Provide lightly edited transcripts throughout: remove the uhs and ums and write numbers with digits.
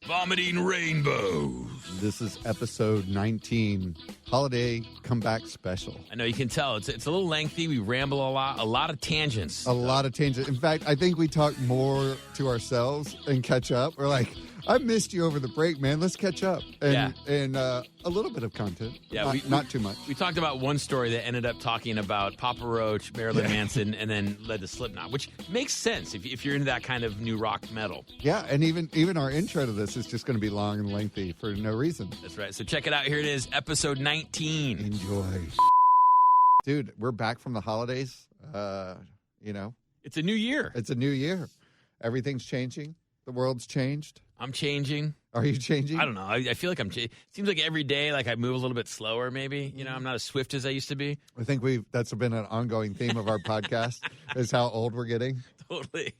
Vomiting Rainbows. This is episode 19, Holiday Comeback Special. I know you can tell. It's a little lengthy. We ramble a lot of tangents. A lot of tangents. In fact, I think we talk more to ourselves and catch up. We're like, I missed you over the break, man. Let's catch up. And a little bit of content. Yeah, not too much. We talked about one story that ended up talking about Papa Roach, Marilyn Manson, and then led to Slipknot, which makes sense if you're into that kind of new rock metal. Yeah, and even our intro to this is just going to be long and lengthy for no reason. That's right. So check it out. Here it is, episode 19. Enjoy. Dude, we're back from the holidays. It's a new year. It's a new year. Everything's changing. The world's changed. I'm changing. Are you changing? I don't know. I feel like I'm changing. It seems like every day, like I move a little bit slower, maybe. You know, I'm not as swift as I used to be. I think that's been an ongoing theme of our podcast, is how old we're getting. Totally.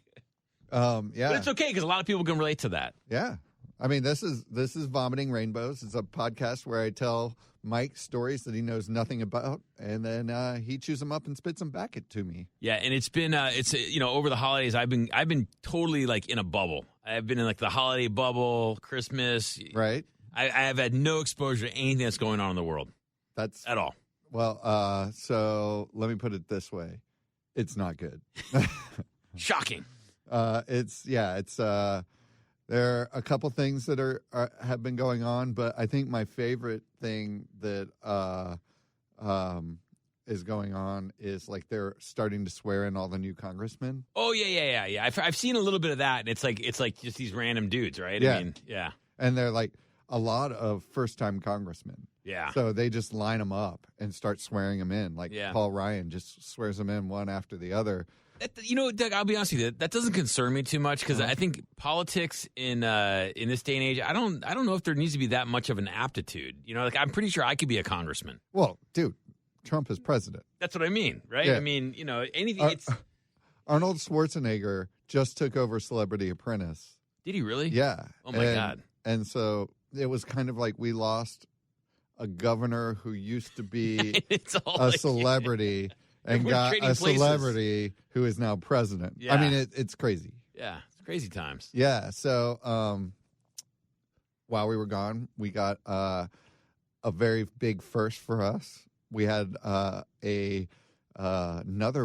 Yeah. But it's okay, because a lot of people can relate to that. Yeah. I mean, this is Vomiting Rainbows. It's a podcast where I tell Mike stories that he knows nothing about, and then he chews them up and spits them back to me. Yeah, and it's been over the holidays I've been totally like in a bubble. I've been in like the holiday bubble, Christmas. Right. I have had no exposure to anything that's going on in the world. That's at all. Well, so let me put it this way: it's not good. Shocking. There are a couple things that have been going on, but I think my favorite thing that is going on is like they're starting to swear in all the new congressmen. Oh yeah. I've seen a little bit of that, and it's like just these random dudes, right? Yeah. I mean, yeah. And they're like a lot of first-time congressmen. Yeah. So they just line them up and start swearing them in. Like Paul Ryan just swears them in one after the other. Doug, I'll be honest with you. That doesn't concern me too much, because I think politics in this day and age, I don't know if there needs to be that much of an aptitude. You know, like I'm pretty sure I could be a congressman. Well, dude, Trump is president. That's what I mean, right? Yeah. I mean, anything. Arnold Schwarzenegger just took over Celebrity Apprentice. Did he really? Yeah. Oh my God. And so it was kind of like we lost a governor who used to be a celebrity. And got a celebrity who is now president. Yeah. I mean, it's crazy. Yeah, it's crazy times. Yeah, so while we were gone, we got a very big first for us. We had another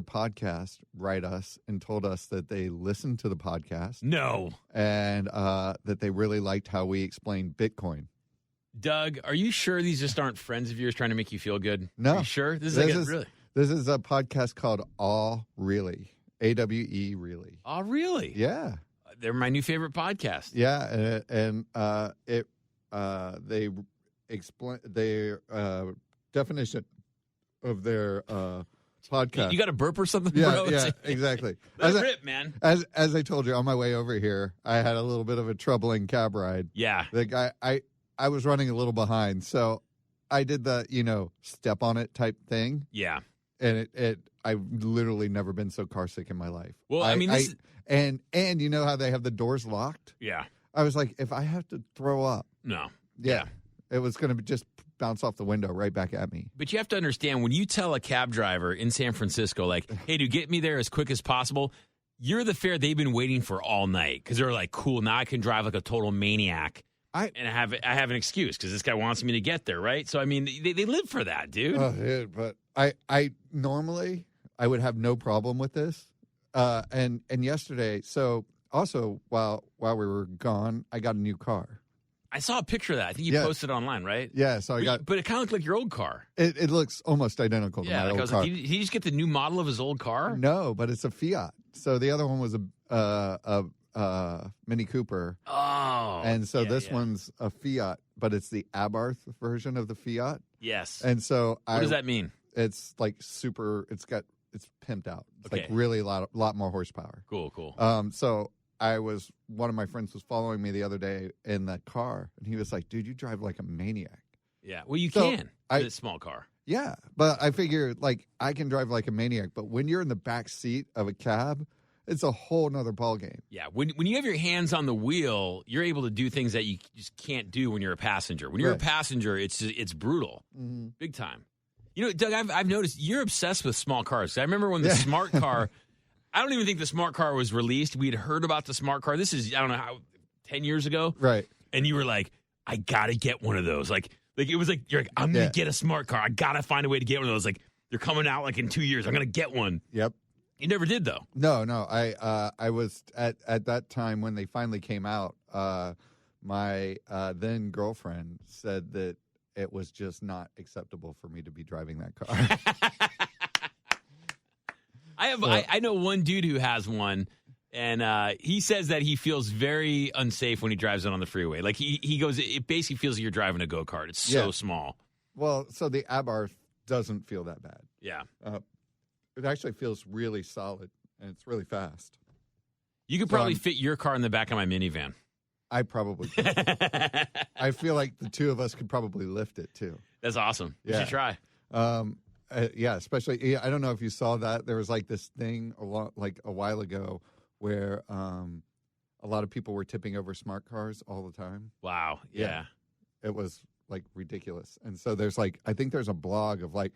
podcast write us and told us that they listened to the podcast. No. And that they really liked how we explained Bitcoin. Doug, are you sure these just aren't friends of yours trying to make you feel good? No. Are you sure? Really? This is a podcast called Aw Really, AWE Really. Aw Really? Yeah, they're my new favorite podcast. Yeah, and they explain their definition of their podcast. You got a burp or something? Yeah, bro? Yeah, exactly. Let it rip, man. As I told you on my way over here, I had a little bit of a troubling cab ride. Yeah, the guy I was running a little behind, so I did the step on it type thing. Yeah. And I've literally never been so car sick in my life. Well, and you know how they have the doors locked? Yeah. I was like, if I have to throw up. No. Yeah. It was going to just bounce off the window right back at me. But you have to understand, when you tell a cab driver in San Francisco, like, hey, dude, get me there as quick as possible, you're the fare they've been waiting for all night, because they're like, cool, now I can drive like a total maniac. I have an excuse because this guy wants me to get there, right? So, I mean, they live for that, dude. Oh, dude, but I normally I would have no problem with this. And yesterday, so also while we were gone, I got a new car. I saw a picture of that. I think you posted online, right? Yeah, so but it kind of looked like your old car. It looks almost identical to my old car. Like, did he just get the new model of his old car? No, but it's a Fiat. So the other one was a Mini Cooper. Oh. And so this one's a Fiat, but it's the Abarth version of the Fiat. Yes. And so what does that mean? It's like super, it's pimped out. It's like really a lot more horsepower. Cool. So one of my friends was following me the other day in that car, and he was like, dude, you drive like a maniac. Yeah. Well, you can. It's a small car. Yeah. But I figure like I can drive like a maniac, but when you're in the back seat of a cab, it's a whole nother ballgame. Yeah, when you have your hands on the wheel, you're able to do things that you just can't do when you're a passenger. When you're a passenger, it's brutal, big time. You know, Doug, I've noticed you're obsessed with small cars. I remember when the smart car, I don't even think the smart car was released. We'd heard about the smart car. This is, I don't know how, 10 years ago? Right. and you were like, I got to get one of those. Like it was like, you're like, I'm going to get a smart car. I got to find a way to get one of those. Like, they're coming out like in 2 years. I'm going to get one. Yep. You never did, though. No. I was at that time when they finally came out. My then girlfriend said that it was just not acceptable for me to be driving that car. I know one dude who has one, and he says that he feels very unsafe when he drives it on the freeway. Like he goes, it basically feels like you're driving a go-kart. It's so small. Well, so the Abarth doesn't feel that bad. Yeah. It actually feels really solid, and it's really fast. You could probably fit your car in the back of my minivan. I probably could. I feel like the two of us could probably lift it, too. That's awesome. You should try. Especially, I don't know if you saw that. There was like this thing a while ago where a lot of people were tipping over smart cars all the time. Wow. Yeah. It was like ridiculous. And so there's like, I think there's a blog of like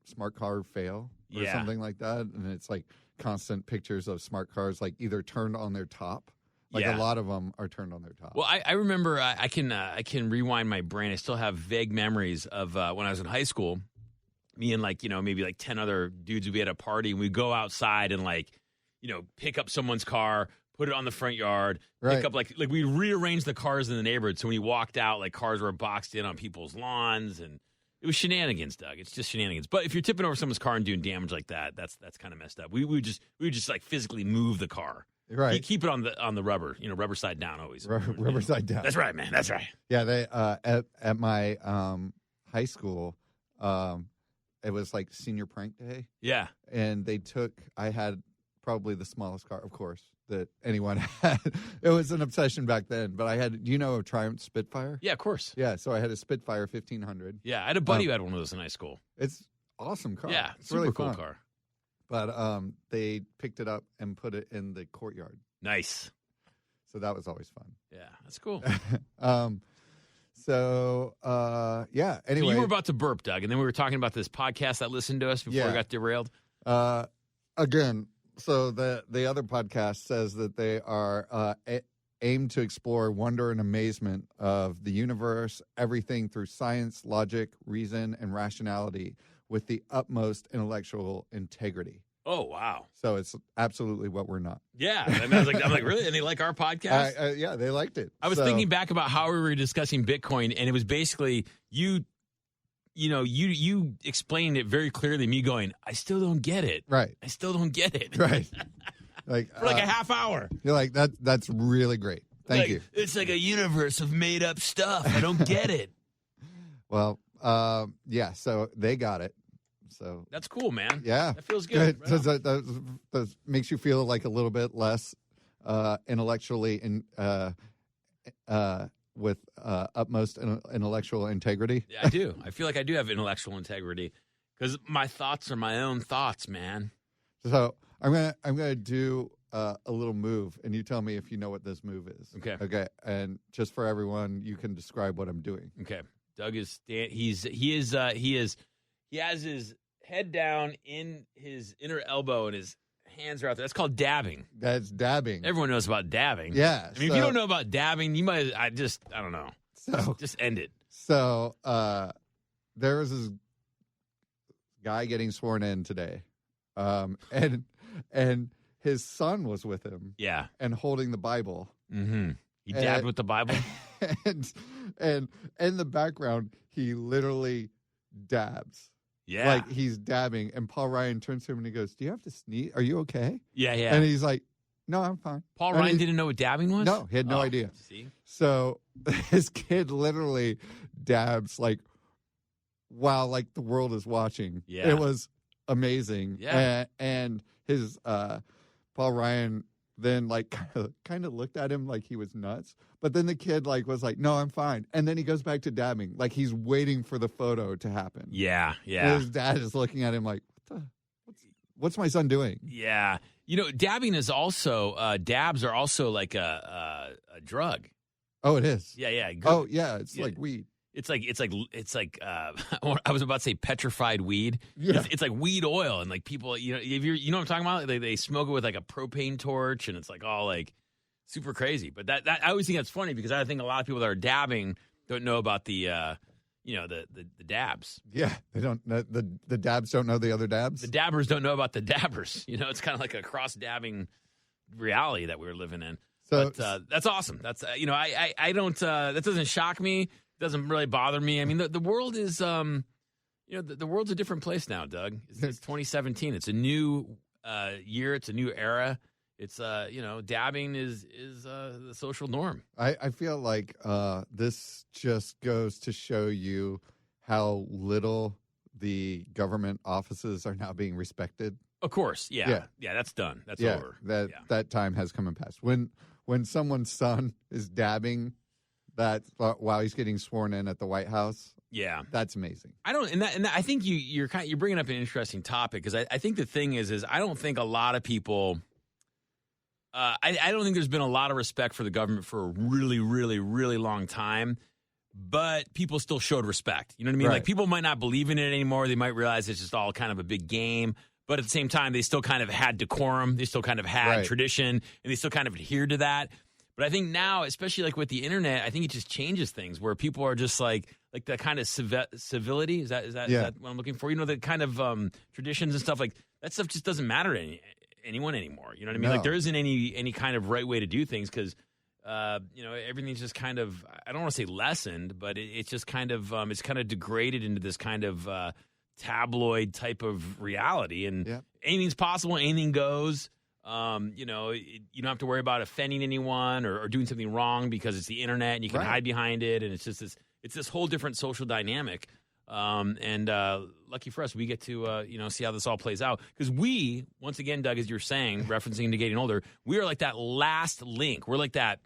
smart car fail or something like that. And it's like constant pictures of smart cars, like either turned on their top. Like a lot of them are turned on their top. Well, I remember I can rewind my brain. I still have vague memories of when I was in high school. Me and maybe 10 other dudes would be at a party, and we'd go outside and pick up someone's car, put it on the front yard, pick up we'd rearrange the cars in the neighborhood. So when you walked out, cars were boxed in on people's lawns, and it was shenanigans, Doug. It's just shenanigans. But if you're tipping over someone's car and doing damage like that, that's kind of messed up. We would just physically move the car. Right. Keep it on the rubber, rubber side down always. Rubber side down. That's right, man. That's right. Yeah, they at my high school, it was like senior prank day. Yeah. And I had probably the smallest car, of course, that anyone had. It was an obsession back then, but I had, do you know a Triumph Spitfire? Yeah, of course. Yeah, so I had a Spitfire 1500. Yeah, I had a buddy who had one of those in high school. It's awesome car. Yeah, it's super really cool fun. car. But they picked it up and put it in the courtyard. Nice. So that was always fun. Yeah, that's cool. Anyway. So you were about to burp, Doug, and then we were talking about this podcast that listened to us before we got derailed. Again, so the other podcast says that they are aim to explore wonder and amazement of the universe, everything through science, logic, reason, and rationality, with the utmost intellectual integrity. Oh, wow. So it's absolutely what we're not. Yeah. I was like, really? And they like our podcast? Yeah, they liked it. I was thinking back about how we were discussing Bitcoin, and it was basically you explained it very clearly, me going, I still don't get it. Right. I still don't get it. Right. For a half hour. You're like, that's really great. Thank you. It's like a universe of made up stuff. I don't get it. Well, so they got it. So that's cool, man. Yeah, that feels good. Right. So that makes you feel like a little bit less intellectually with utmost intellectual integrity. Yeah, I do. I feel like I do have intellectual integrity because my thoughts are my own thoughts, man. So I'm gonna do a little move, and you tell me if you know what this move is. Okay. And just for everyone, you can describe what I'm doing. Okay. Doug is he has his head down in his inner elbow and his hands are out there. That's called dabbing. That's dabbing. Everyone knows about dabbing. Yeah. I mean, if you don't know about dabbing, you might. I don't know. So just end it. So there was this guy getting sworn in today, and his son was with him. Yeah. And holding the Bible. Mm-hmm. He dabbed with the Bible. And in the background, he literally dabs. Yeah. Like he's dabbing. And Paul Ryan turns to him and he goes, do you have to sneeze? Are you okay? Yeah. And he's like, no, I'm fine. Paul Ryan didn't know what dabbing was? No, he had no idea. See? So his kid literally dabs while the world is watching. Yeah. It was amazing. Yeah. And his Paul Ryan then kind of looked at him like he was nuts. But then the kid was like, no, I'm fine. And then he goes back to dabbing. Like he's waiting for the photo to happen. Yeah. And his dad is looking at him like, what's my son doing? Yeah. Dabbing is also, dabs are also like a drug. Oh, it is? Yeah. Good. Oh, yeah. It's like weed. It's like I was about to say petrified weed. Yeah. It's like weed oil, and people, you know what I'm talking about? They smoke it with a propane torch, and it's all super crazy. But that I always think that's funny because I think a lot of people that are dabbing don't know about the dabs. Yeah, they don't know, the dabs don't know the other dabs. The dabbers don't know about the dabbers. It's kind of like a cross dabbing reality that we're living in. So but, that's awesome. That's I don't that doesn't shock me. It doesn't really bother me. I mean the world is the world's a different place now, Doug. It's 2017. It's a new year. It's a new era. It's dabbing is the social norm. I feel like this just goes to show you how little the government offices are now being respected. Of course, yeah, that's done. That's over. That time has come and passed. When someone's son is dabbing that while he's getting sworn in at the White House, that's amazing. And I think you're bringing up an interesting topic because I think the thing is I don't think a lot of people. I don't think there's been a lot of respect for the government for a really, really, really long time, but people still showed respect. You know what I mean? Right. Like people might not believe in it anymore. They might realize it's just all kind of a big game. But at the same time, they still kind of had decorum. They still kind of had tradition, and they still kind of adhered to that. But I think now, especially like with the internet, I think it just changes things where people are just like that kind of civility. Is that what I'm looking for? The kind of traditions and stuff like that stuff just doesn't matter to anyone anymore. You know what I mean? No. Like there isn't any kind of right way to do things because everything's just kind of, I don't want to say lessened, but it's just kind of it's kind of degraded into this kind of tabloid type of reality, and anything's possible, anything goes. You don't have to worry about offending anyone or doing something wrong because it's the internet and you can hide behind it, and it's just this whole different social dynamic. And lucky for us, we get to see how this all plays out because we, once again, Doug, as you're saying, referencing to getting older, we are like that last link. We're like that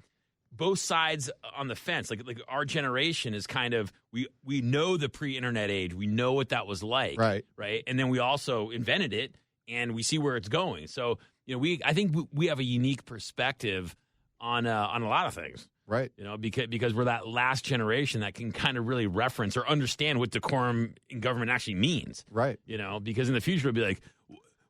both sides on the fence. Like our generation is kind of we know the pre-internet age. We know what that was like, right? And then we also invented it, and we see where it's going. So I think we have a unique perspective on a lot of things. Right. Because we're that last generation that can kind of really reference or understand what decorum in government actually means. Right. Because in the future it'll be like,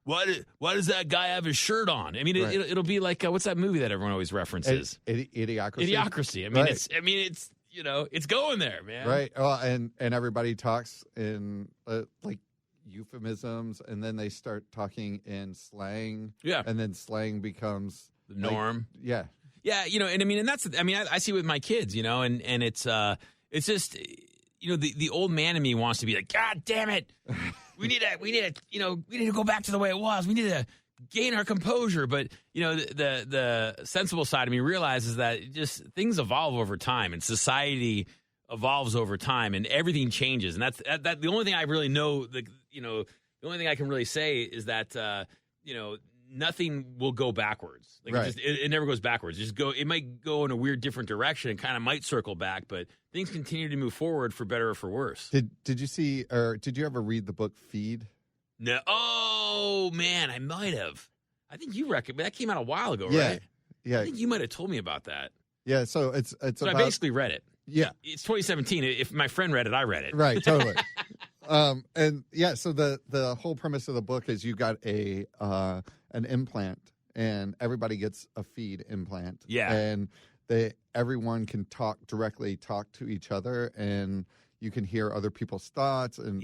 why does that guy have his shirt on? I mean, it'll be like, what's that movie that everyone always references? Idiocracy. Idiocracy. I mean, it's it's going there, man. Right. Well, and everybody talks in like euphemisms, and then they start talking in slang. Yeah. And then slang becomes the norm. Yeah. Yeah, and I see it with my kids, and it's just, the old man in me wants to be like, God damn it, we need to go back to the way it was. We need to gain our composure. But the sensible side of me realizes that just things evolve over time, and society evolves over time, and everything changes. And that's the only thing I really know. The only thing I can really say is that nothing will go backwards. Like it never goes backwards. It might go in a weird different direction and kind of might circle back, but things continue to move forward for better or for worse. Did you see, or did you ever read the book Feed? No. Oh man, I might have. I think you recommended that. Came out a while ago, right? Yeah. I think you might have told me about that. Yeah, so it's so I basically read it. Yeah. It's 2017. If my friend read it, I read it. Right, totally. So the whole premise of the book is you got an implant, and everybody gets a feed implant. Yeah. And everyone can talk to each other, and you can hear other people's thoughts, and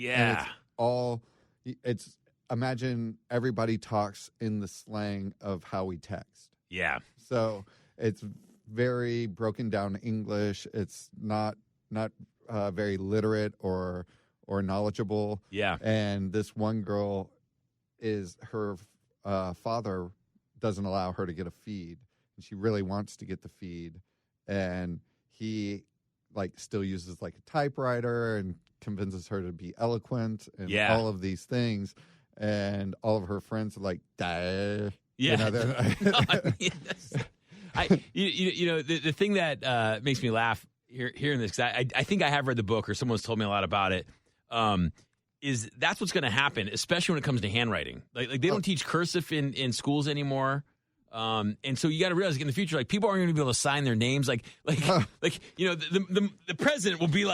it's imagine everybody talks in the slang of how we text. Yeah. So it's very broken down English. It's not very literate or knowledgeable. Yeah. And this one girl her father doesn't allow her to get a feed, and she really wants to get the feed, and he still uses a typewriter and convinces her to be eloquent and all of these things, and all of her friends are like, "Duh." Yeah. The thing that makes me laugh hearing this, because I think I have read the book or someone's told me a lot about it, is that's what's going to happen, especially when it comes to handwriting. Like they don't teach cursive in schools anymore. And so you got to realize in the future, people aren't going to be able to sign their names. The president will be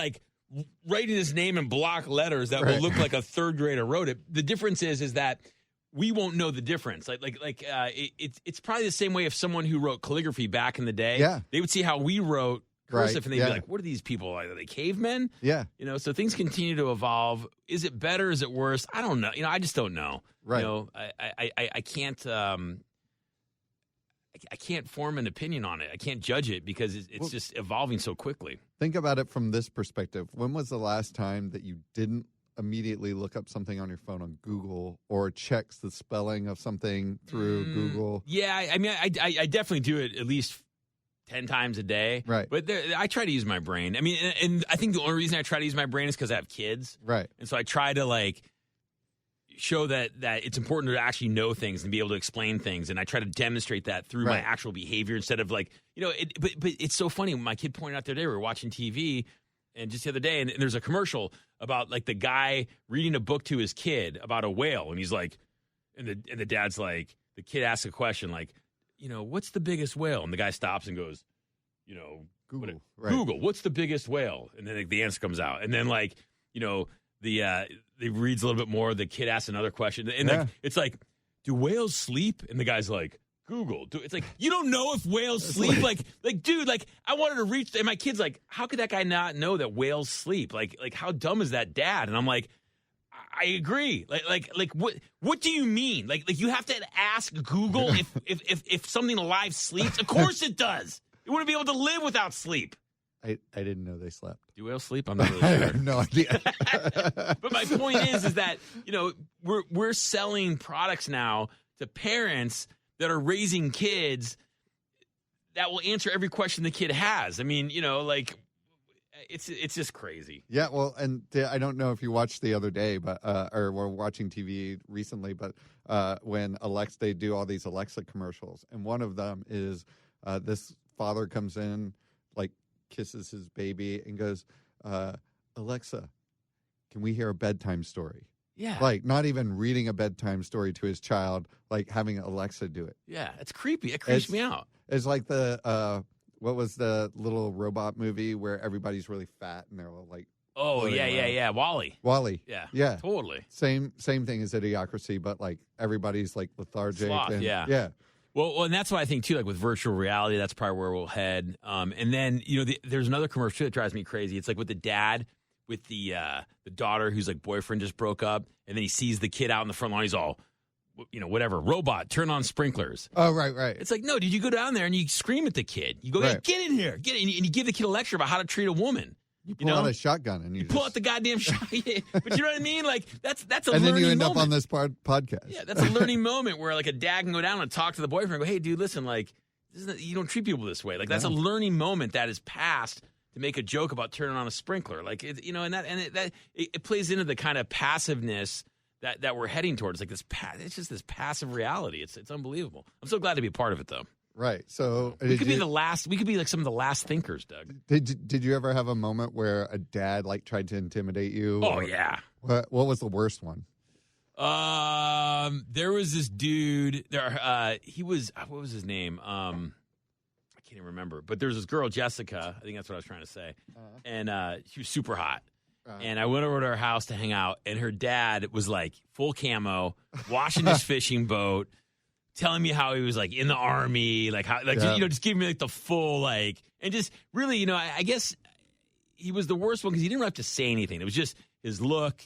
writing his name in block letters that will look like a third grader wrote it. The difference is that we won't know the difference. It's probably the same way if someone who wrote calligraphy back in the day, they would see how we wrote cursive and they'd be like, what are these people? Are they cavemen? Yeah. So things continue to evolve. Is it better? Is it worse? I don't know. I just don't know. Right. I can't I can't form an opinion on it. I can't judge it because it's just evolving so quickly. Think about it from this perspective. When was the last time that you didn't immediately look up something on your phone on Google or checks the spelling of something through Google? Yeah, I definitely do it at least 10 times a day. Right. But I try to use my brain. And I think the only reason I try to use my brain is because I have kids. Right. And so I try to show that it's important to actually know things and be able to explain things. And I try to demonstrate that through my actual behavior instead of but it's so funny. My kid pointed out the other day, we were watching TV and just the other day, and there's a commercial about the guy reading a book to his kid about a whale. And he's like, and the dad's like, the kid asks a question what's the biggest whale? And the guy stops and goes, Google. Google, what's the biggest whale? And then the answer comes out. And then he reads a little bit more. The kid asks another question. And it's like, do whales sleep? And the guy's like, Google. It's like, you don't know if whales sleep? Dude, I wanted to reach, and my kid's like, how could that guy not know that whales sleep? Like how dumb is that dad? And I'm like, I agree. What do you mean? You have to ask Google if something alive sleeps? Of course it does. You wouldn't be able to live without sleep. I didn't know they slept. Do whales sleep? I'm not really I sure. have no idea. But my point is that we're selling products now to parents that are raising kids that will answer every question the kid has. It's just crazy. Yeah, well, and I don't know if you watched the other day, but or were watching TV recently, but when they do all these Alexa commercials, and one of them is this father comes in, kisses his baby, and goes, Alexa, can we hear a bedtime story? Yeah. Not even reading a bedtime story to his child, having Alexa do it. Yeah, it's creepy. It creeps me out. It's like what was the little robot movie where everybody's really fat and they're all yeah. WALL-E. WALL-E. Yeah. Totally. Same thing as Idiocracy, but everybody's lethargic. Sloth, yeah. Well, and that's what I think too. With virtual reality, that's probably where we'll head. And then there's another commercial that drives me crazy. It's with the dad with the daughter whose boyfriend just broke up, and then he sees the kid out in the front lawn. He's all, whatever, robot, turn on sprinklers. Oh, right. It's no, did you go down there and you scream at the kid? You go, hey, get in here, get in, and you give the kid a lecture about how to treat a woman. You pull out a shotgun and you pull out the goddamn shotgun. But you know what I mean? That's a and learning moment. And then you end up on this podcast. Yeah, that's a learning moment where a dad can go down and talk to the boyfriend and go, hey, dude, listen, you don't treat people this way. That's a learning moment that is passed to make a joke about turning on a sprinkler. It plays into the kind of passiveness that we're heading towards. It's just this passive reality. It's unbelievable. I'm so glad to be a part of it, though. Right. So we could be the last. We could be some of the last thinkers, Doug. Did you ever have a moment where a dad tried to intimidate you? Oh yeah. What was the worst one? There was this dude. He was. What was his name? I can't even remember. But there's this girl, Jessica. I think that's what I was trying to say. And she was super hot. And I went over to her house to hang out, and her dad was full camo, washing his fishing boat. Telling me how he was in the army, just giving me the full and just really, I guess he was the worst one because he didn't have to say anything. It was just his look,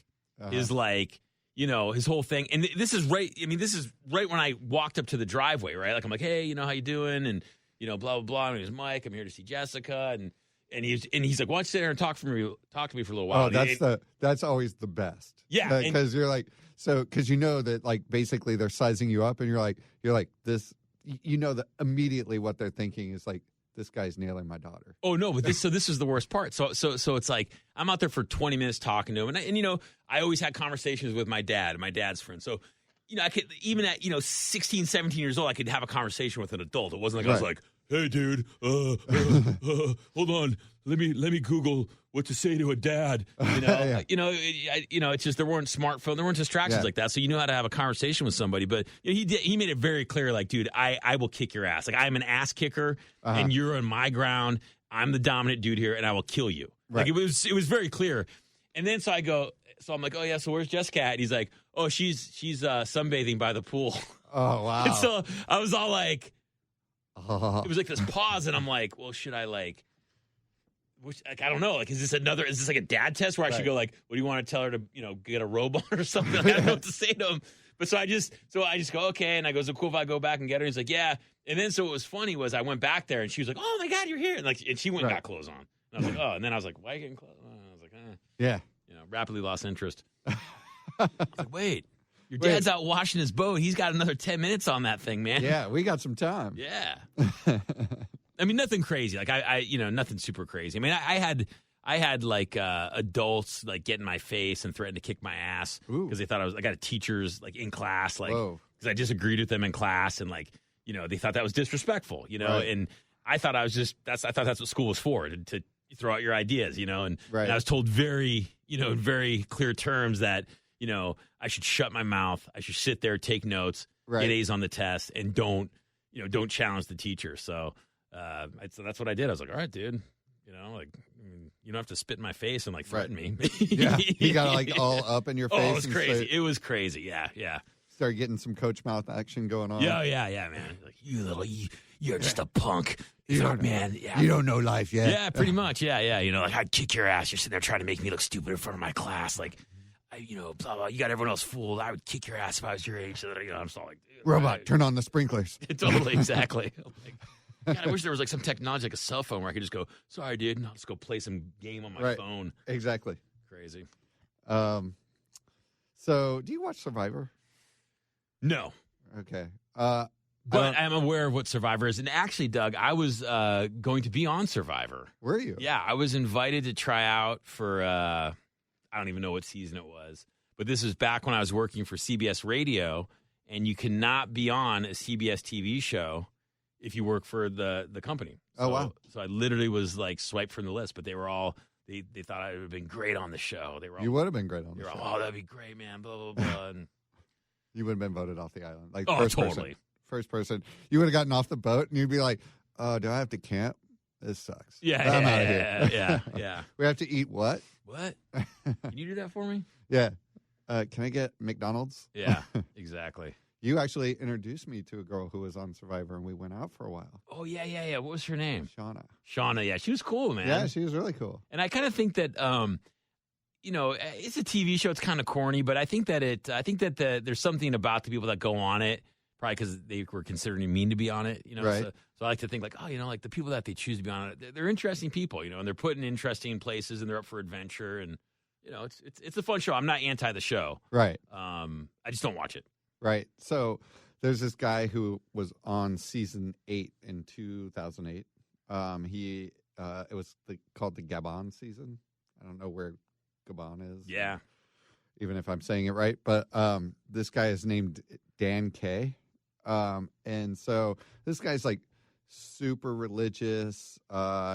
his his whole thing. And this is right. This is right when I walked up to the driveway, right? I'm hey, how you doing? And blah blah blah. And he was Mike. I'm here to see Jessica. And he's like, why don't you sit there and talk to me for a little while? Oh, that's always the best. Yeah, because you're because that basically they're sizing you up, and you're like this. That immediately what they're thinking is this guy's nailing my daughter. Oh no, but this is the worst part. So it's I'm out there for 20 minutes talking to him, and I always had conversations with my dad and my dad's friends. So I could even at 16, 17 years old, I could have a conversation with an adult. It wasn't I was like, hey dude, hold on, let me Google what to say to a dad. It's just there weren't smartphones, there weren't distractions like that. So you knew how to have a conversation with somebody. But he made it very clear, dude, I will kick your ass. I'm an ass kicker, and you're on my ground. I'm the dominant dude here, and I will kill you. Right. It was very clear. And then so I'm like, oh yeah, so where's Jessica at? And he's like, oh, she's sunbathing by the pool. Oh, wow. And so I was all like, it was like this pause, and I'm like, well, should I like, I don't know, like, is this like a dad test where I should go like, what do you want to tell her to, get a robe on or something? Like, I don't know what to say to him. But so I just go, okay. And I go, so cool if I go back and get her. And he's like, yeah. And then so what was funny was I went back there and she was like, oh my God, you're here. And she went and got clothes on. And I was like, oh. And then I was like, why are you getting clothes on? I was like, Yeah. Rapidly lost interest. I was like, wait, your dad's out washing his boat. He's got another 10 minutes on that thing, man. Yeah, we got some time. Yeah. I mean, nothing crazy. Like I nothing super crazy. I mean, I had like adults like get in my face and threaten to kick my ass because they thought I got teachers like in class, like because I disagreed with them in class, and like they thought that was disrespectful, and I thought that's what school was for, to throw out your ideas, and I was told very in very clear terms that I should shut my mouth, I should sit there, take notes, get A's on the test, and don't challenge the teacher. So so that's what I did. I was like, all right, dude. You don't have to spit in my face and like threaten me. Yeah, he got like all up in your face. Oh, it was crazy. It was crazy. Yeah. Started getting some coach mouth action going on. Yeah, man. Like, you're just a punk. You don't know life yet. Yeah, pretty much. Yeah. Like I'd kick your ass. You're sitting there trying to make me look stupid in front of my class. Like, blah blah. You got everyone else fooled. I would kick your ass if I was your age. So that I'm just all like, robot, turn on the sprinklers. Totally, exactly. God, I wish there was like some technology, like a cell phone, where I could just go, sorry, dude, and I'll just go play some game on my phone. Exactly. Crazy. So, do you watch Survivor? No. Okay. But I'm aware of what Survivor is. And actually, Doug, I was going to be on Survivor. Were you? Yeah, I was invited to try out for, I don't even know what season it was. But this was back when I was working for CBS Radio, and you cannot be on a CBS TV show if you work for the company. So, oh, wow. So I literally was like swiped from the list, but they were all, they thought I would have been great on the show. They were all, you would have been great on the show. Oh, that'd be great, man, blah, blah, blah. And you would have been voted off the island. Like totally. First person. You would have gotten off the boat and you'd be like, oh, do I have to camp? This sucks. Yeah, I'm out of here. Yeah. We have to eat what? What? Can you do that for me? Yeah. Can I get McDonald's? Yeah, exactly. You actually introduced me to a girl who was on Survivor, and we went out for a while. Oh, yeah. What was her name? Shauna, yeah. She was cool, man. Yeah, she was really cool. And I kind of think that, it's a TV show. It's kind of corny, but I think that there's something about the people that go on it, probably because they were considering mean to be on it, Right. So I like to think like, like the people that they choose to be on it, they're interesting people, and they're put in interesting places, and they're up for adventure, and, it's a fun show. I'm not anti the show. Right. I just don't watch it. Right. So there's this guy who was on season 8 in 2008. It was called the Gabon season. I don't know where Gabon is. Yeah. Even if I'm saying it right. But this guy is named Dan Kay. And so this guy's like super religious.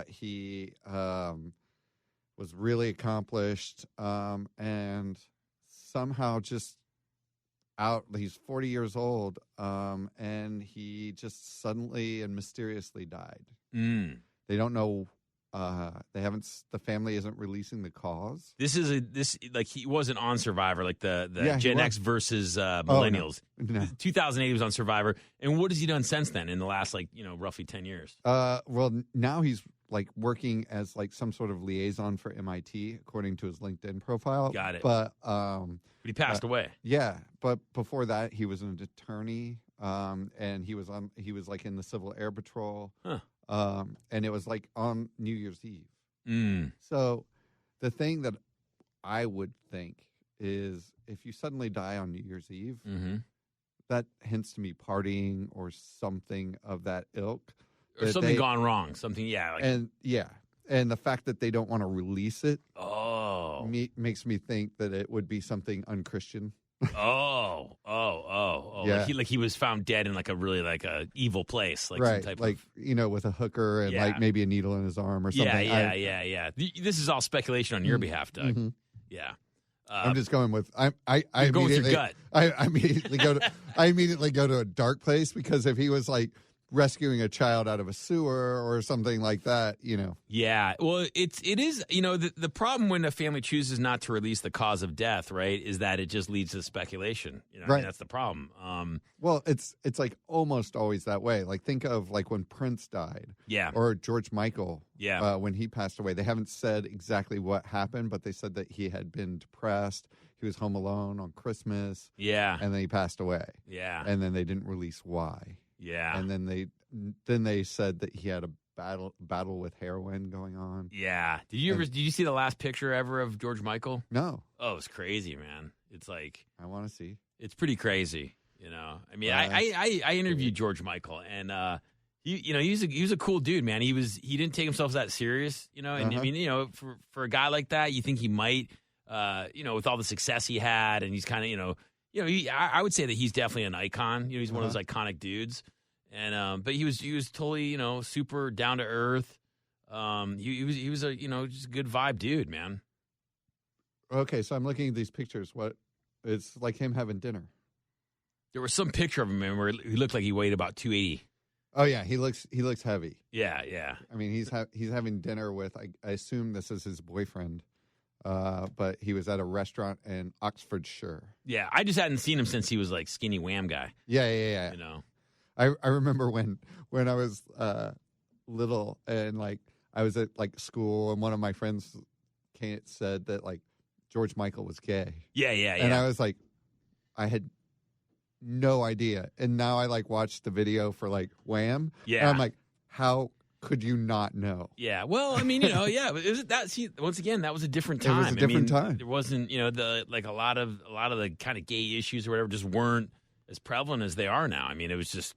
He was really accomplished. And somehow just he's 40 years old, and he just suddenly and mysteriously died. They don't know. The family isn't releasing the cause. He wasn't on Survivor, like the Gen X versus millennials. Oh, no. 2008 he was on Survivor, and what has he done since then in the last roughly 10 years? Well, now he's like working as like some sort of liaison for MIT, according to his LinkedIn profile. Got it. But he passed away. Yeah, but before that, he was an attorney, and he was like in the Civil Air Patrol, and it was like on New Year's Eve. So the thing that I would think is if you suddenly die on New Year's Eve, that hints to me partying or something of that ilk. Or something gone wrong. Something, and the fact that they don't want to release it makes me think that it would be something unchristian. Yeah. Like he was found dead in like a really like a evil place, like some type of, with a hooker and like maybe a needle in his arm or something. Yeah. This is all speculation on your behalf, Doug. Mm-hmm. Yeah. I'm just going with I going with your gut. I immediately go to a dark place, because if he was like rescuing a child out of a sewer or something like that, Yeah. Well, it is, the problem when a family chooses not to release the cause of death, right, is that it just leads to speculation. Right. I mean, that's the problem. Well, it's like almost always that way. Like think of like when Prince died. Yeah. Or George Michael. Yeah. When he passed away. They haven't said exactly what happened, but they said that he had been depressed. He was home alone on Christmas. Yeah. And then he passed away. Yeah. And then they didn't release why. Yeah. And then they said that he had a battle with heroin going on. Yeah. Did you see the last picture ever of George Michael? No. Oh, it's crazy, man. It's like I want to see. It's pretty crazy, I mean, I interviewed George Michael, and he was a cool dude, man. He didn't take himself that serious, and I mean, for a guy like that, you think he might, with all the success he had, and he's kind of, I would say that he's definitely an icon. He's one of those iconic dudes. And but he was totally super down to earth. He was a just a good vibe dude, man. Okay, so I'm looking at these pictures. It's like him having dinner. There was some picture of him where he looked like he weighed about 280. Oh yeah, he looks heavy. Yeah. I mean, he's having dinner with I assume this is his boyfriend. But he was at a restaurant in Oxfordshire. Yeah, I just hadn't seen him since he was like skinny wham guy. Yeah. I remember when I was little and like I was at like school and one of my friends said that like George Michael was gay. Yeah. And I was like, I had no idea. And now I like watched the video for like Wham. Yeah. And I'm like, how could you not know? Yeah. Well, I mean, yeah. Once again, that was a different time. It was a different time. There wasn't, a lot of the kind of gay issues or whatever just weren't as prevalent as they are now. I mean, it was just,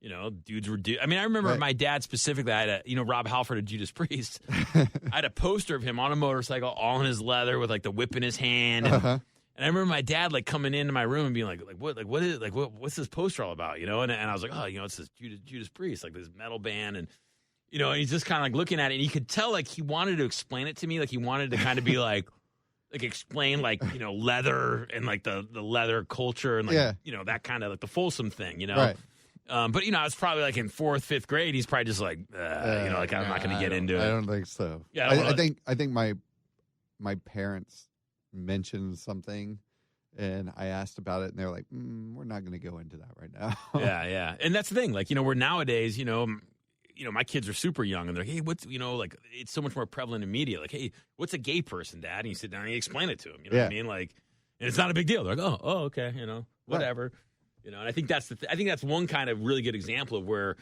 dudes were. I mean, I remember my dad specifically. I had Rob Halford of Judas Priest. I had a poster of him on a motorcycle, all in his leather, with like the whip in his hand. And I remember my dad like coming into my room and being like what's this poster all about? And I was like, oh, it's this Judas Priest, like this metal band, and he's just kind of like looking at it, and you could tell like he wanted to explain it to me, like he wanted to kind of be like explain like leather and like the leather culture and like that kind of like the Folsom thing, Right. But I was probably like in 4th, 5th grade. He's probably just like, I'm not going to get into it. I don't think so. Yeah, I think my parents mentioned something, and I asked about it, and they're like, "We're not going to go into that right now." Yeah, and that's the thing. Like, we're nowadays, my kids are super young, and they're like, hey, what's, like it's so much more prevalent in media. Like, hey, what's a gay person, Dad? And you sit down and you explain it to them. You know what I mean? Like, and it's not a big deal. They're like, oh, okay, whatever. Right. And I think that's I think that's one kind of really good example of where,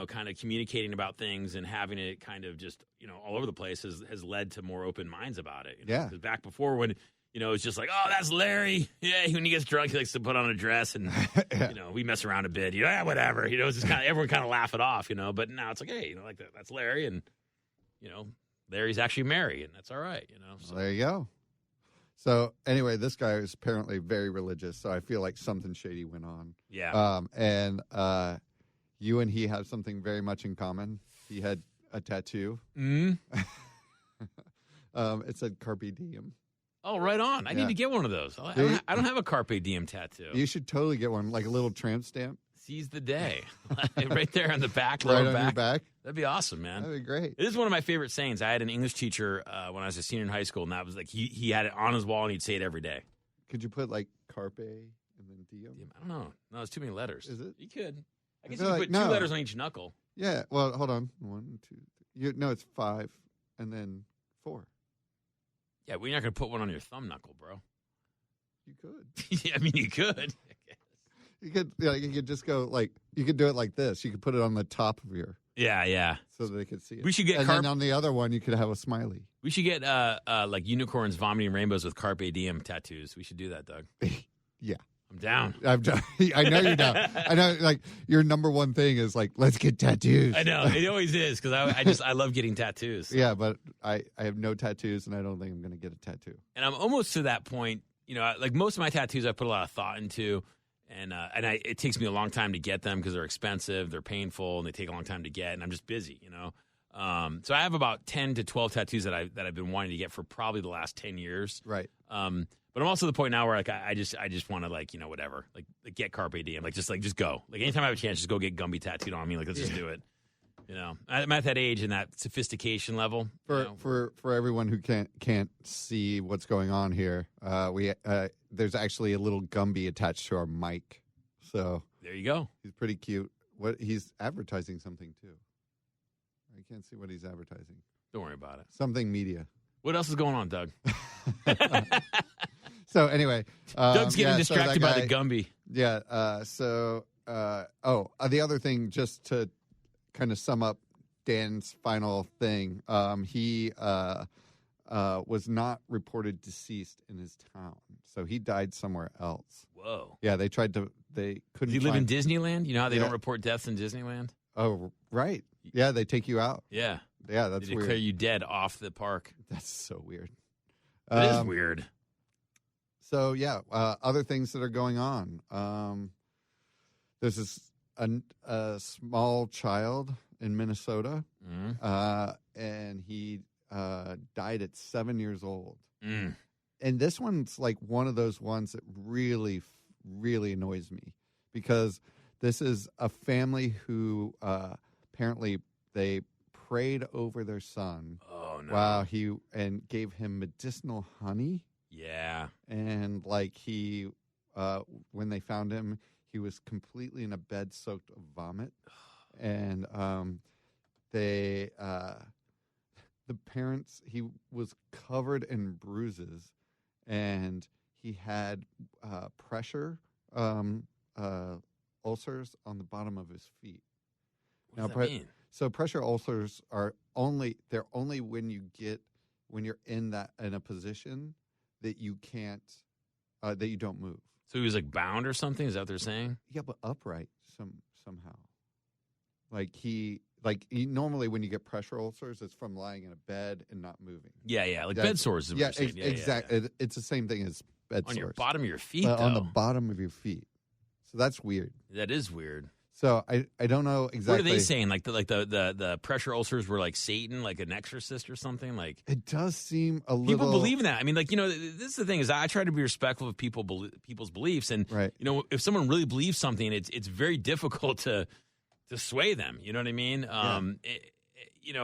kind of communicating about things and having it kind of just, all over the place has led to more open minds about it. Yeah. Because back before when, it's just like, oh, that's Larry. Yeah, when he gets drunk, he likes to put on a dress and, we mess around a bit. Whatever. It's just kind of, everyone kind of laugh it off, But now it's like, hey, like that's Larry. And, Larry's actually married, and that's all right, So. Well, there you go. So anyway, this guy is apparently very religious, so I feel like something shady went on. Yeah. And you and he have something very much in common. He had a tattoo. Mm. It said Carpe Diem. Oh, right on. I need to get one of those. I don't have a Carpe Diem tattoo. You should totally get one, like a little tramp stamp. Seize the day. Right there on the back. Right on your back. That'd be awesome, man. That'd be great. It is one of my favorite sayings. I had an English teacher when I was a senior in high school, and that was like he had it on his wall, and he'd say it every day. Could you put like Carpe and then Diem? I don't know. No, it's too many letters. Is it? You could. I guess you could put 2 letters on each knuckle. Yeah. Well, hold on. 1, 2, 3. No, it's 5 and then 4. Yeah, well, you're not going to put one on your thumb knuckle, bro. You could. Yeah, I mean, you could. You could. You could just go like. You could do it like this. You could put it on the top of your. Yeah. So they could see it. We should get. And then on the other one, you could have a smiley. We should get like unicorns vomiting rainbows with Carpe Diem tattoos. We should do that, Doug. Yeah. I'm down. I'm down. I know you're down. I know, like, your number one thing is, like, let's get tattoos. I know. It always is, because I love getting tattoos. So. Yeah, but I have no tattoos, and I don't think I'm going to get a tattoo. And I'm almost to that point, like, most of my tattoos I put a lot of thought into, and it takes me a long time to get them because they're expensive, they're painful, and they take a long time to get, and I'm just busy, So I have about 10 to 12 tattoos that I've been wanting to get for probably the last 10 years. Right. But But I'm also at the point now where like I just want to like whatever like get carpe diem just go like anytime I have a chance just go get Gumby tattooed on me like let's just do it. I'm at that age and that sophistication level. For everyone who can't see what's going on here, there's actually a little Gumby attached to our mic. So there you go. He's pretty cute. He's advertising something too. I can't see what he's advertising. Don't worry about it. Something media. What else is going on, Doug? So anyway, Doug's getting distracted by the Gumby. Yeah. The other thing, just to kind of sum up Dan's final thing, he was not reported deceased in his town, so he died somewhere else. Whoa. Yeah, they couldn't. Does he live in Disneyland? You know how they don't report deaths in Disneyland? Oh, right. Yeah, they take you out. Yeah. Yeah, that's they weird. Declare you dead off the park. That's so weird. It is weird. So, yeah, other things that are going on. There's a small child in Minnesota, and he died at 7 years old. Mm. And this one's like one of those ones that really, really annoys me because this is a family who apparently they prayed over their son. Oh, no. Wow, and gave him medicinal honey. Yeah. And like when they found him, he was completely in a bed soaked of vomit. And the parents, he was covered in bruises and he had pressure ulcers on the bottom of his feet. What does that mean? So pressure ulcers are only when you're in a position that you can't that you don't move. So he was like bound or something? Is that what they're saying? Yeah, but upright somehow. Like normally when you get pressure ulcers, it's from lying in a bed and not moving. Yeah, like bed sores. Yeah, exactly. Yeah. It's the same thing as bed sores. On your bottom of your feet, though. On the bottom of your feet. So that's weird. That is weird. So I don't know exactly. What are they saying? Like the pressure ulcers were like Satan, like an exorcist or something? Like it does seem a little. People believe in that. I mean, like this is the thing is I try to be respectful of people's beliefs, and right. If someone really believes something, it's very difficult to sway them. You know what I mean? Yeah.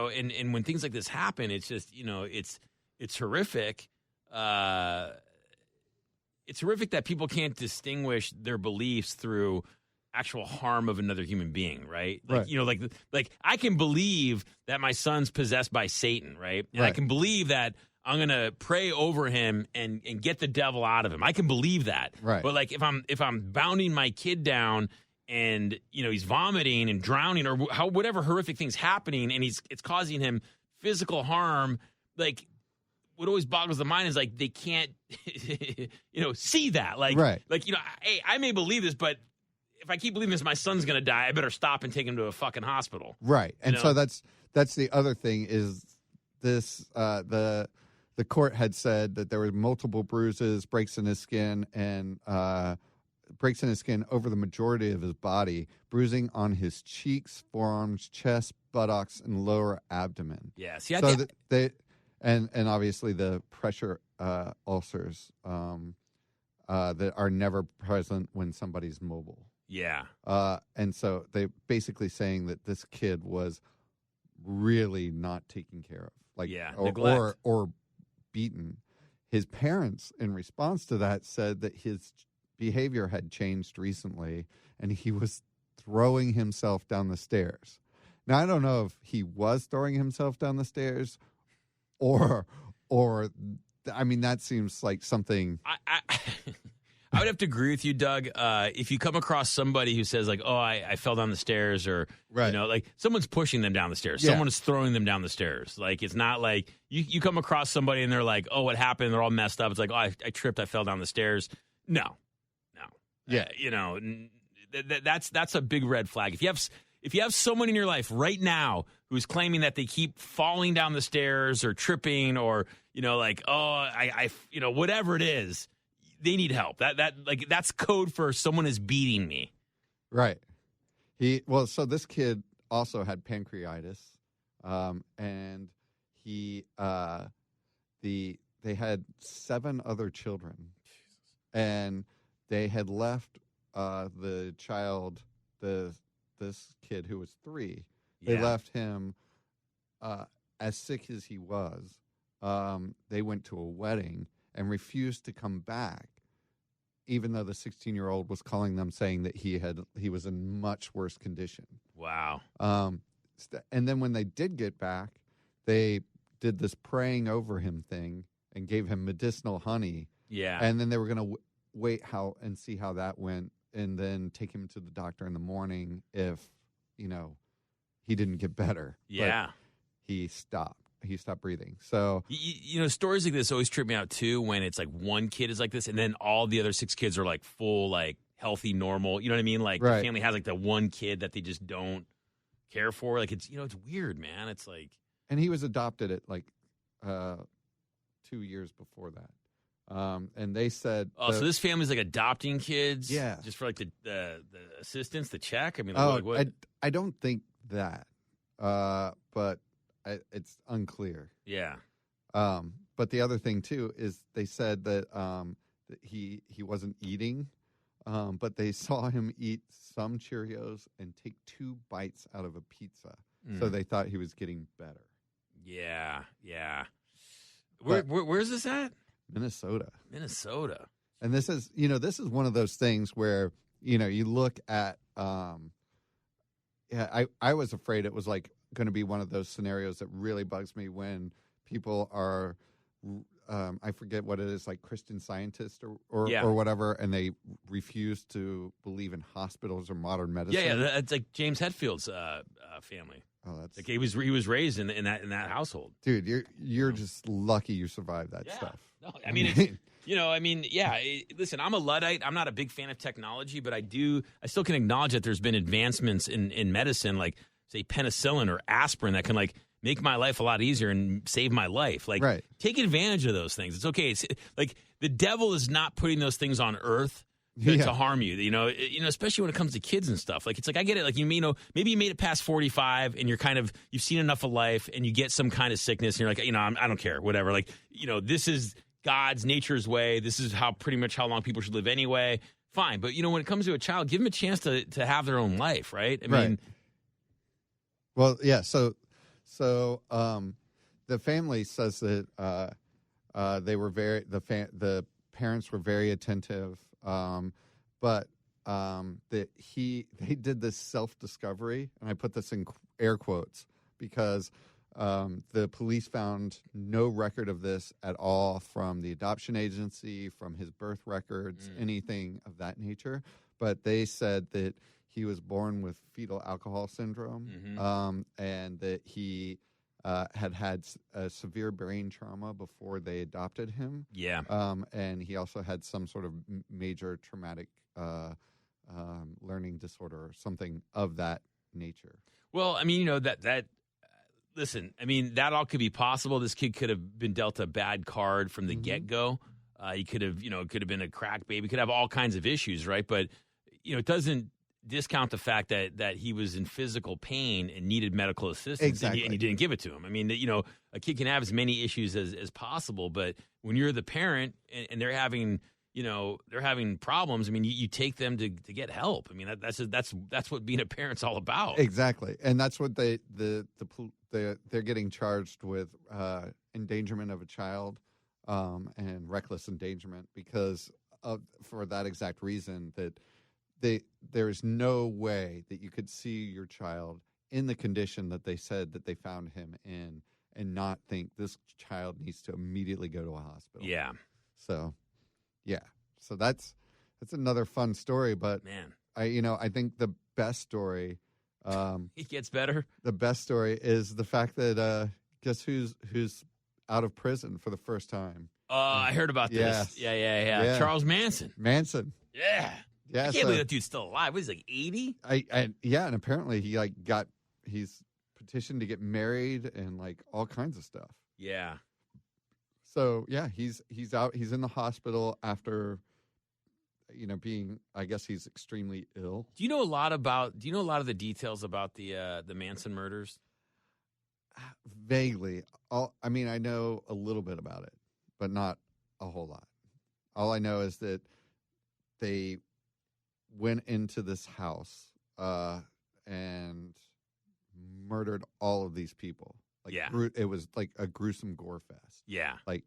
And when things like this happen, it's just it's horrific. It's horrific that people can't distinguish their beliefs through actual harm of another human being, right? Like, right. Like I can believe that my son's possessed by Satan, right? And right. I can believe that I'm going to pray over him and get the devil out of him. I can believe that. Right. But like if I'm bounding my kid down and he's vomiting and drowning or whatever horrific thing's happening and it's causing him physical harm, like what always boggles the mind is like they can't see that. Like right. Like hey, I may believe this, but if I keep believing this, my son's going to die, I better stop and take him to a fucking hospital. Right. And so that's the other thing is this, the court had said that there were multiple bruises, breaks in his skin over the majority of his body, bruising on his cheeks, forearms, chest, buttocks, and lower abdomen. Yeah. See, and obviously the pressure ulcers that are never present when somebody's mobile. Yeah. And so they basically saying that this kid was really not taken care of. Like, neglect. Or beaten. His parents, in response to that, said that his behavior had changed recently and he was throwing himself down the stairs. Now, I don't know if he was throwing himself down the stairs or I mean, that seems like something. I would have to agree with you, Doug. If you come across somebody who says like, "Oh, I fell down the stairs," or right. Like someone's pushing them down the stairs, yeah. someone is throwing them down the stairs. Like it's not like you come across somebody and they're like, "Oh, what happened?" They're all messed up. It's like, "Oh, I tripped. I fell down the stairs." No. Yeah. That's a big red flag. If you have someone in your life right now who's claiming that they keep falling down the stairs or tripping or like, "Oh, I whatever it is." They need help. That's code for someone is beating me. Right. So this kid also had pancreatitis, and they had 7 other children. and they had left the child, this kid who was 3. They left him as sick as he was. They went to a wedding and refused to come back, even though the 16-year-old was calling them saying that he was in much worse condition. Wow. And then when they did get back, they did this praying over him thing and gave him medicinal honey. Yeah. And then they were going to wait and see how that went, and then take him to the doctor in the morning if, he didn't get better. Yeah. But he stopped. He stopped breathing. So, stories like this always trip me out too, when it's like one kid is like this and then all the other 6 kids are like full, like healthy, normal. You know what I mean? Like the family has like the one kid that they just don't care for. Like it's weird, man. It's like. And he was adopted at like 2 years before that. And they said. Oh, so this family's like adopting kids? Yeah. Just for like the assistance, the check? I mean, what? I don't think that. But. It's unclear. Yeah. But the other thing too is they said that he wasn't eating, but they saw him eat some Cheerios and take 2 bites out of a pizza. So they thought he was getting better. Yeah, yeah. Where's this at? Minnesota. And this is one of those things where, you look at, I was afraid it was like going to be one of those scenarios that really bugs me when people are, I forget what it is, like Christian scientists or whatever, and they refuse to believe in hospitals or modern medicine. Yeah, it's like James Hetfield's family. Oh, that's like he was raised in that household. Dude, you're just lucky you survived that stuff. No, I mean, listen, I'm a Luddite. I'm not a big fan of technology, but I still can acknowledge that there's been advancements in medicine, like say penicillin or aspirin, that can like make my life a lot easier and save my life. Like, take advantage of those things. It's okay. It's like the devil is not putting those things on earth to harm you. Especially when it comes to kids and stuff. Like, it's like, I get it. Like, maybe you made it past 45 and you've seen enough of life and you get some kind of sickness and you're like, I don't care, whatever. Like, this is God's nature's way. This is pretty much how long people should live anyway. Fine. But, when it comes to a child, give them a chance to have their own life, right? I mean, well, yeah. So the family says that they were the parents were very attentive, but that they did this self-discovery, and I put this in air quotes because the police found no record of this at all from the adoption agency, from his birth records, anything of that nature. But they said that he was born with fetal alcohol syndrome, and that he had a severe brain trauma before they adopted him. Yeah. And he also had some sort of major traumatic learning disorder or something of that nature. Well, I mean, listen, I mean, that all could be possible. This kid could have been dealt a bad card from the get-go. He could have, it could have been a crack baby. Could have all kinds of issues, right? But, it doesn't discount the fact that he was in physical pain and needed medical assistance. Exactly. And he didn't give it to him. I mean, a kid can have as many issues as possible, but when you're the parent and they're having problems, I mean, you take them to get help. I mean, that's what being a parent's all about. Exactly. And that's what they're getting charged with, endangerment of a child, and reckless endangerment for that exact reason that there is no way that you could see your child in the condition that they said that they found him in and not think this child needs to immediately go to a hospital. Yeah. So, yeah. So that's another fun story. But man, I think the best story. It gets better. The best story is the fact that guess who's out of prison for the first time. I heard about this. Yeah. Charles Manson. Yeah. Yeah, I can't believe that dude's still alive. What is he, like 80? And apparently he's petitioned to get married and like all kinds of stuff. Yeah. So yeah, he's out. He's in the hospital after, being. I guess he's extremely ill. Do you know a lot of the details about the Manson murders? Vaguely. I know a little bit about it, but not a whole lot. All I know is that they went into this house and murdered all of these people. Like, it was like a gruesome gore fest. Yeah. Like,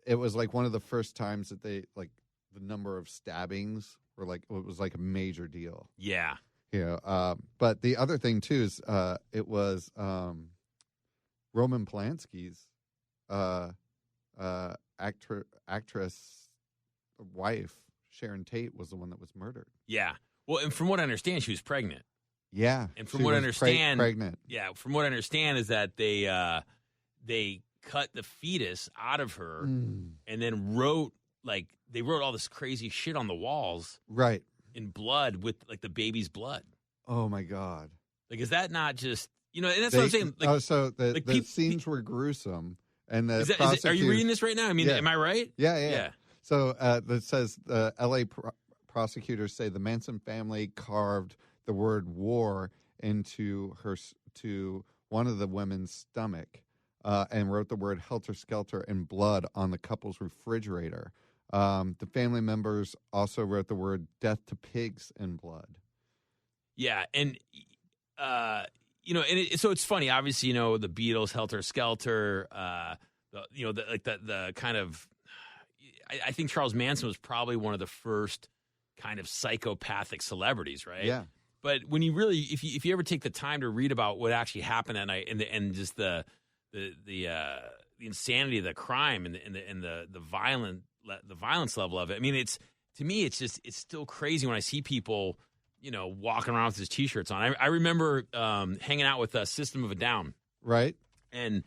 it was like one of the first times that they, like, the number of stabbings were like, it was like a major deal. Yeah. But the other thing, too, is it was Roman Polanski's actress wife, Sharon Tate, was the one that was murdered. Yeah. Well, and from what I understand, she was pregnant. Yeah. And from what I understand, pregnant. Yeah. From what I understand is that they cut the fetus out of her and then wrote all this crazy shit on the walls, right, in blood with like the baby's blood. Oh my God! Like, is that not just and that's what I'm saying? Like, so the scenes were gruesome, and the are you reading this right now? I mean, am I right? Yeah. So that says the L.A. prosecutors say the Manson family carved the word "war" into one of the women's stomach, and wrote the word "helter skelter" in blood on the couple's refrigerator. The family members also wrote the word "death to pigs" in blood. Yeah, and so it's funny. Obviously, the Beatles, "Helter Skelter." The kind of. I think Charles Manson was probably one of the first kind of psychopathic celebrities, right? Yeah. But when you really, if you ever take the time to read about what actually happened that night, and just the insanity of the crime and the violence level of it, I mean, to me, it's still crazy when I see people, walking around with his T-shirts on. I remember hanging out with System of a Down, right? And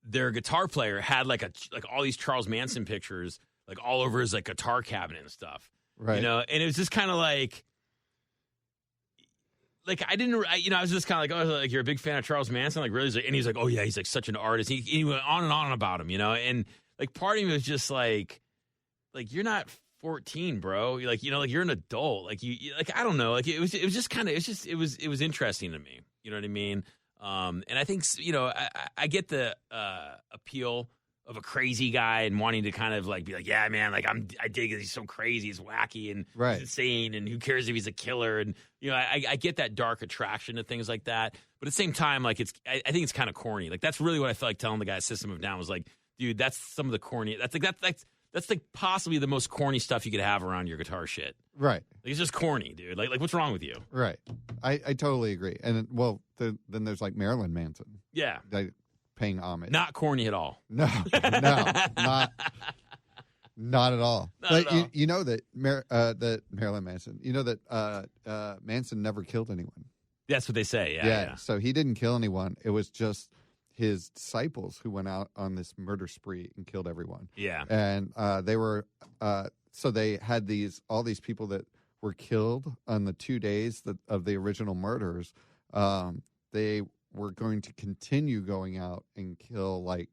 their guitar player had like all these Charles Manson pictures like all over his like guitar cabinet and stuff, right? And it was just kind of like I was just kind of like, oh, like, you're a big fan of Charles Manson, like, really? And he's like, oh yeah, he's like such an artist. He went on and on about him, and like part of me was just like you're not 14, bro. Like, like you're an adult. Like you like, I don't know. Like it was just kind of, it was interesting to me. You know what I mean? And I think, I get the appeal of a crazy guy and wanting to kind of like be like, yeah, man, like I dig it. He's so crazy, he's wacky, and he's insane, and who cares if he's a killer? And I get that dark attraction to things like that. But at the same time, like I think it's kind of corny. Like that's really what I felt like telling the guy System of a Down was like, dude, that's some of the corny. That's like possibly the most corny stuff you could have around your guitar shit. Right. Like, it's just corny, dude. Like what's wrong with you? Right. I totally agree. And then there's like Marilyn Manson. Yeah. Like paying homage. Not corny at all. No, not at all. You know that Marilyn Manson. You know that Manson never killed anyone. That's what they say. Yeah. So he didn't kill anyone. It was just his disciples who went out on this murder spree and killed everyone. Yeah. And they were so they had all these people that were killed on the 2 days of the original murders. They were going to continue going out and kill like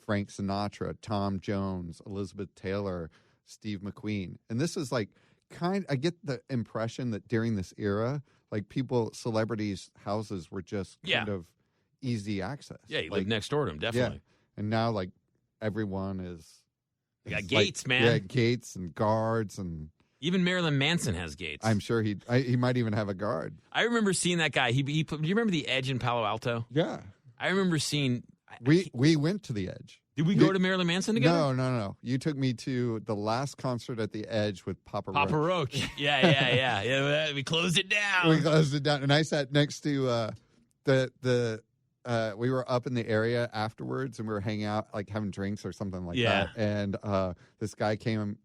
Frank Sinatra, Tom Jones, Elizabeth Taylor, Steve McQueen. And this is like I get the impression that during this era, like celebrities' houses were just kind of easy access. Yeah, you live next door to him, definitely. Yeah. And now like everyone is. You got gates, man. Yeah, gates and guards and. Even Marilyn Manson has gates. I'm sure he might even have a guard. I remember seeing that guy. Do you remember the Edge in Palo Alto? Yeah. I remember seeing. We went to the Edge. Did we go to Marilyn Manson together? No. You took me to the last concert at the Edge with Papa Roach. Yeah. We closed it down. And I sat next to we were up in the area afterwards, and we were hanging out, like having drinks or something like that. And this guy came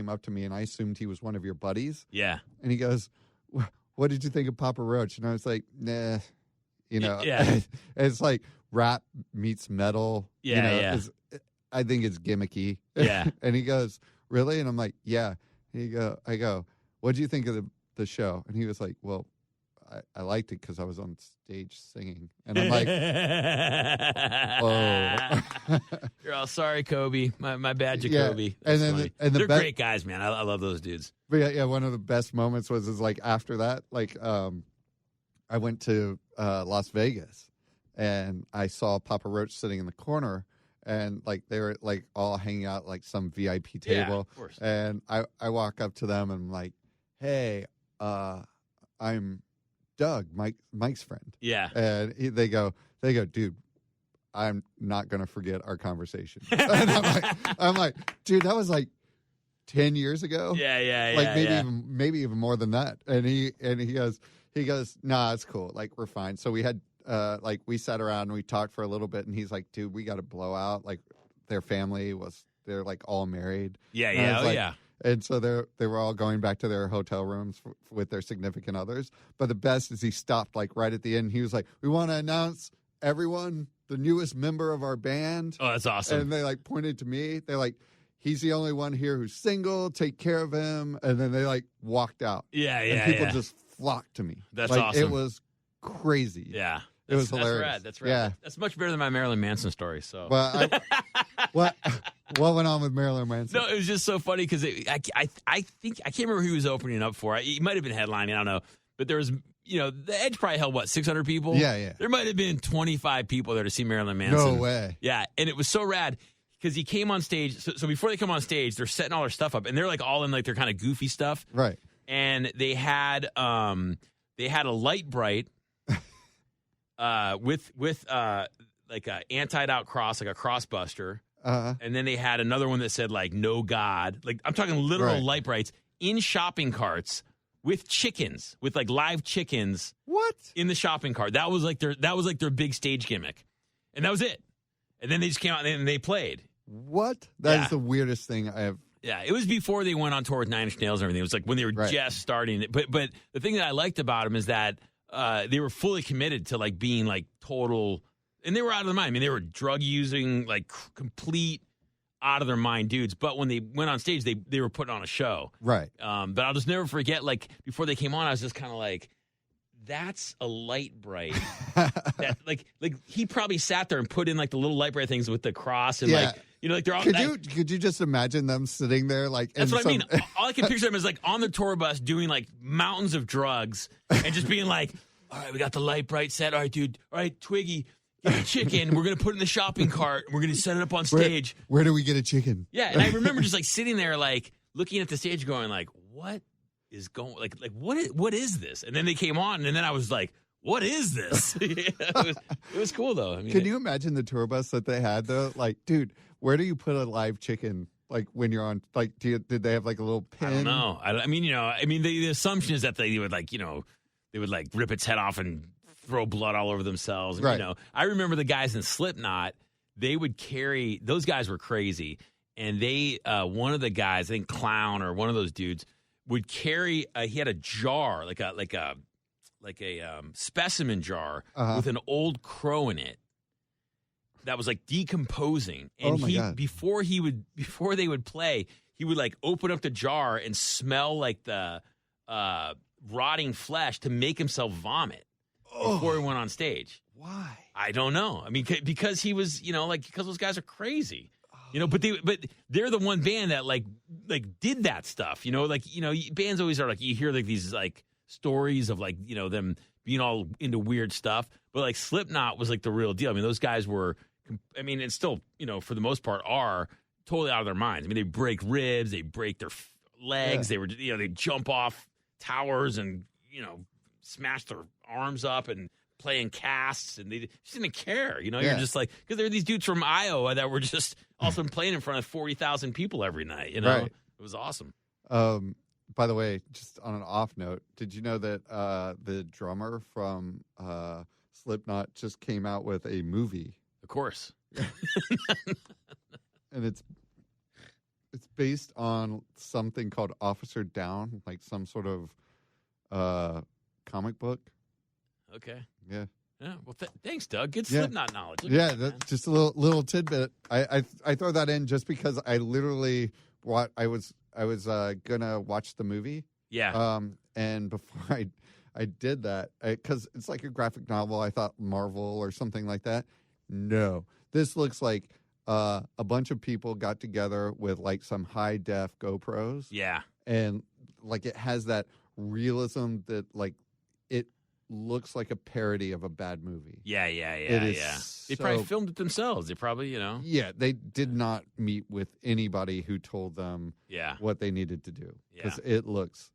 up to me, and I assumed he was one of your buddies. Yeah. And he goes, "What did you think of Papa Roach?" And I was like, "Nah." Yeah. It's like rap meets metal. Yeah. I think it's gimmicky. Yeah. And he goes, "Really?" And I'm like, "Yeah." I go, "What do you think of the show?" And he was like, "Well, I liked it because I was on stage singing." And I'm like, "Oh." You're all sorry, Kobe. My bad, Jacoby. Yeah. They're great guys, man. I love those dudes. But yeah, one of the best moments was like after that, like I went to Las Vegas and I saw Papa Roach sitting in the corner, and like they were like all hanging out like some VIP table. Of course. And I walk up to them and I'm like, "Hey, I'm Doug, Mike's friend." Yeah. And they go, "Dude, I'm not gonna forget our conversation." And I'm like, dude, that was like 10 years ago. Yeah. Like maybe even more than that. And he goes, "Nah, it's cool. Like we're fine." So we had like we sat around and we talked for a little bit, and he's like, "Dude, we got to blow out." Like their family they're like all married. Yeah. And so they were all going back to their hotel rooms with their significant others. But the best is he stopped like right at the end. He was like, "We want to announce everyone the newest member of our band." Oh, that's awesome. And they like pointed to me. They're like, "He's the only one here who's single. Take care of him." And then they like walked out. And people just flocked to me. That's like, awesome. It was crazy. Yeah. It was hilarious. That's rad. Yeah. That's much better than my Marilyn Manson story. So, well, what went on with Marilyn Manson? No, it was just so funny because I think I can't remember who he was opening up for. He might have been headlining. I don't know, but there was the Edge probably held 600 people. Yeah. There might have been 25 people there to see Marilyn Manson. No way. Yeah, and it was so rad because he came on stage. So before they come on stage, they're setting all their stuff up, and they're like all in like their kind of goofy stuff. Right. And they had a light bright. With like a anti-doubt cross, like a crossbuster, and then they had another one that said like "No God." Like I'm talking literal light brights in shopping carts with chickens, with like live chickens. What? In the shopping cart? That was like their big stage gimmick, and that was it. And then they just came out and they played. What? That is the weirdest thing I have. Yeah, it was before they went on tour with Nine Inch Nails and everything. It was like when they were just starting. But the thing that I liked about them is that. They were fully committed to like being like total, and they were out of their mind. I mean, they were drug using, like complete out of their mind dudes. But when they went on stage, they were putting on a show, right? But I'll just never forget. Like before they came on, I was just kind of like, "That's a light bright." That like he probably sat there and put in like the little light bright things with the cross and like. Like they're all. Could you just imagine them sitting there like? That's what I mean. All I can picture them is like on the tour bus doing like mountains of drugs and just being like, "All right, we got the light bright set. All right, dude. All right, Twiggy, get a chicken. We're gonna put it in the shopping cart. We're gonna set it up on stage. Where do we get a chicken?" Yeah, and I remember just like sitting there like looking at the stage, going like, "What is going? Like what is this?" And then they came on, and then I was like. What is this? It was cool though. I mean, can you imagine the tour bus that they had though? Like, dude, where do you put a live chicken? Like when you're on, like, did they have like a little pin? I don't know. I mean, the assumption is that they would like, they would like rip its head off and throw blood all over themselves. Right. I remember the guys in Slipknot. They would carry. Those guys were crazy, and they one of the guys, I think Clown or one of those dudes, would carry. He had a jar, like a specimen jar with an old crow in it that was like decomposing. And before they would play, he would like open up the jar and smell like the rotting flesh to make himself vomit before he went on stage. Why? I don't know. I mean, because he was, because those guys are crazy. But they're the one band that like did that stuff. Bands always are like you hear like these like stories of like them being all into weird stuff, but like Slipknot was like the real deal. I mean, those guys were. I mean, and still for the most part are totally out of their minds. I mean, they break ribs, they break their legs. Yeah. They were they jump off towers and smash their arms up and play in casts, and they just didn't care. You're just like because there were these dudes from Iowa that were just also playing in front of 40,000 people every night. Right. It was awesome. By the way, just on an off note, did you know that the drummer from Slipknot just came out with a movie? Of course. And it's based on something called Officer Down, like some sort of comic book. Okay. Yeah. Yeah. Well, thanks, Doug. Good Slipknot knowledge. That's just a little tidbit. I throw that in just because I literally I was gonna watch the movie. Yeah. And before I did that, because it's like a graphic novel, I thought Marvel or something like that. No, this looks like a bunch of people got together with like some high def GoPros. Yeah. And like it has that realism that like it looks like a parody of a bad movie. Yeah. They probably filmed it themselves. They probably, Yeah, they did not meet with anybody who told them what they needed to do. Because it looks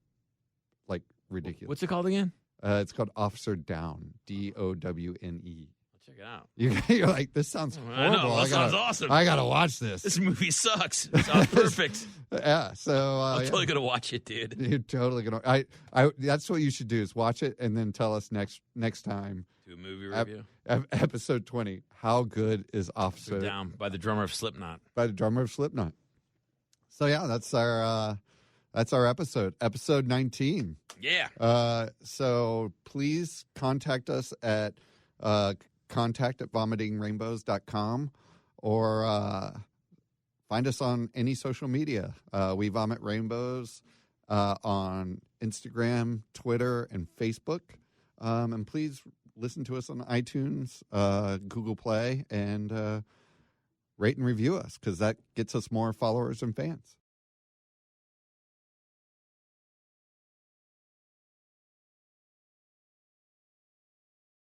like ridiculous. What's it called again? It's called Officer Down, DOWNE. Check it out. You're like, this sounds horrible. I know. That sounds awesome. I got to watch this. This movie sucks. It sounds perfect. Yeah. So I'm totally going to watch it, dude. You're totally going to. I that's what you should do is watch it and then tell us next time. Do a movie review. Episode 20. How good is Officer Down by the drummer of Slipknot. So yeah, that's our episode. Episode 19. Yeah. So please contact us at contact@vomitingrainbows.com or find us on any social media. We Vomit Rainbows on Instagram, Twitter, and Facebook. And please listen to us on iTunes, Google Play, and rate and review us because that gets us more followers and fans.